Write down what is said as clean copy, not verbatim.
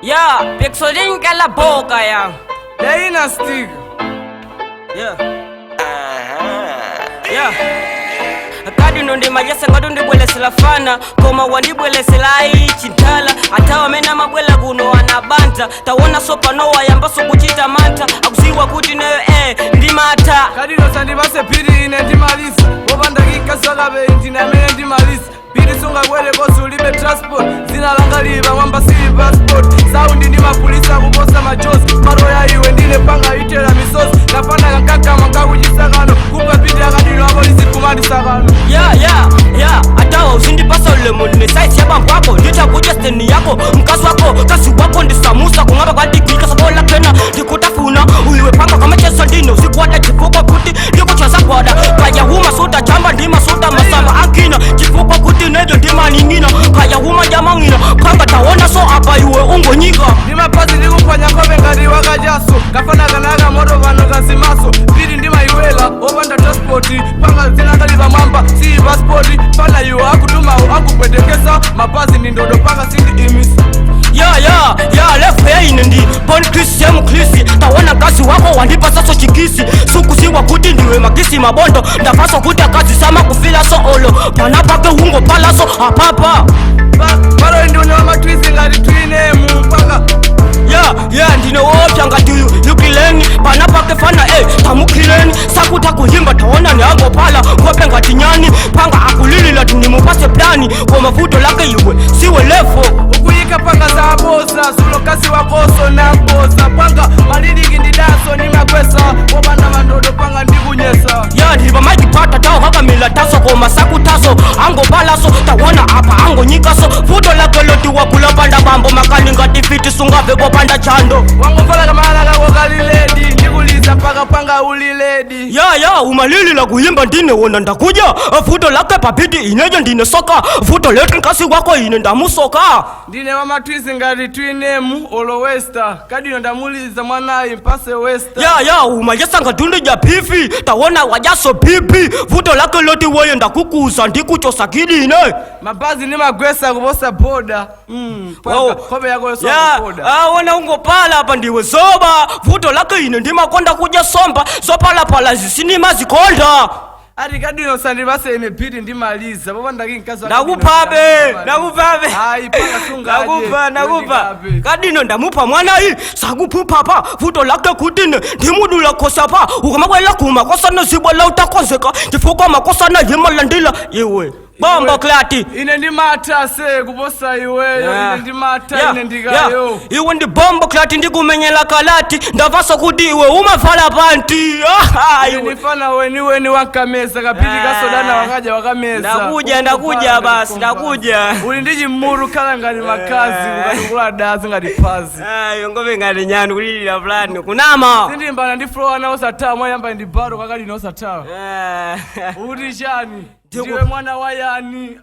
Yeah, PX14 kala boka ya. Daina stick. Yeah. Yeah. Kadi nonde majasa ngado ndibwele silafana koma wandibwele silai chintala atawa mena mabwela guno anabanta tawona sopa nowa yambaso kuchita manta akuziwa kuti nayo ndimata kadi no sandi base piri ine ndimalisa wobanda kikasaka be ndinamene ndimalisa piri sunga kwele kosi ulibe transport zina langa liba wamba sili passport saundi ndi mapulisa kuposa machozi maro ya iwe ndine panga itela misozi napanda kankakama kakuchisakano kumba piti akadino apolisi kumandisakano ya atawa usindipasa ule mune saisi yaba mwako ndita kuja steni yako mkazi wako kasi wako ndisamusa kungaba kwa digika sabola kena ndikutafuna uiwe panga kama chesa ndino usikuwata chifuko kuti ndikuchasa kwada kaya huma suta chamba ndima suta masama akina chifuko kuti nejo ndima ningina kaya huma jamangina kanga tawona so apa iwe ungo nyika ndima pazi ndikupanya kobe ngati wakajaso kafana kanaka moto vano kasimaso piri ndima iwela opanda transport panga zinakaliva mwamba si passport pala iwe akutuma akupwetekesa mapazi ni ndodo panga sindi imisi ya lefu ya ine ndi Bon Chris semu Chrisi tawona kazi wako wandipa saso chikisi sukuziwa kuti ndiwe magisi mabondo ndafaso kuti akazi sama kufila so olo panapake ungo palaso apapa palo ndune wa matwizi ngati twine mpanga ya ndine wopya ngati yukileni panapake fana tamukileni sakuta kuhimba tawona ni ango pala kope ngati nyani panga akulilila tunimupase plani kwa mavuto lake iwe siwe lefo ukuyika panga za abosa sulo kasi wakoso na bosa panga maliliki ndidaso ni magwesa wobanda mandodo panga ndikunyesa ya ndiba majipata tao haka milataso kwa masaku taso ango balaso tawona apa ango nyikaso vuto lake loti wakula panda bambo makani ngati fiti sungave kwa panda chando wango pala kamala kako kaliledi ndikuliza paka panga uliledi ya umalili la kuhimba ndine wona ndakuja vuto lake papiti ineje ndine soka vuto leti nkasi wako ine ndamusoka ndine wa matwizi ngati twinemu olo westa kadino ndamuliza mwanayi mpase westa ya umayesa ngatunde ja pifi tawona wajaso pipi vuto lake loti woye ndakukuza ndikuchosa kidine mabazi ni magwesa kuposa boda kobe yako yoso boda wona ungo pala hapa ndiwe zoba vuto lake ine ndimakonda kuja somba zopalapala zisinima zikonda ati kadino sandi base imepiti ndimaliza baba ndakinkaza nakupabe hayi paka sunga nakupa kadino ndamupa mwana hii sakuphupapa vuto lake kutine ndimudula khosapa ukamakwela kuma kosana zibwala utakozeka ndifuko makosana yimalandila iwe bombo klati ine ndimata se kuposa iweyo ine ndimata ine ndikayo iwe ndi bombo klati ndikumenyela kalati ndavasa kuti iwe umavala panti nifana weni wakamesa kapiti kasodana wakaja wakamesa ndakuja basi ndakuja uli ndiji mmuru kala ngati makazi ukatukula dazi ngati pazi ngove ngati nyani kulilira fulani kunama sindimbana ndi flow na osatawa mwayamba ndi baro kakali na osatawa uti chani ndiwe mwana wa yani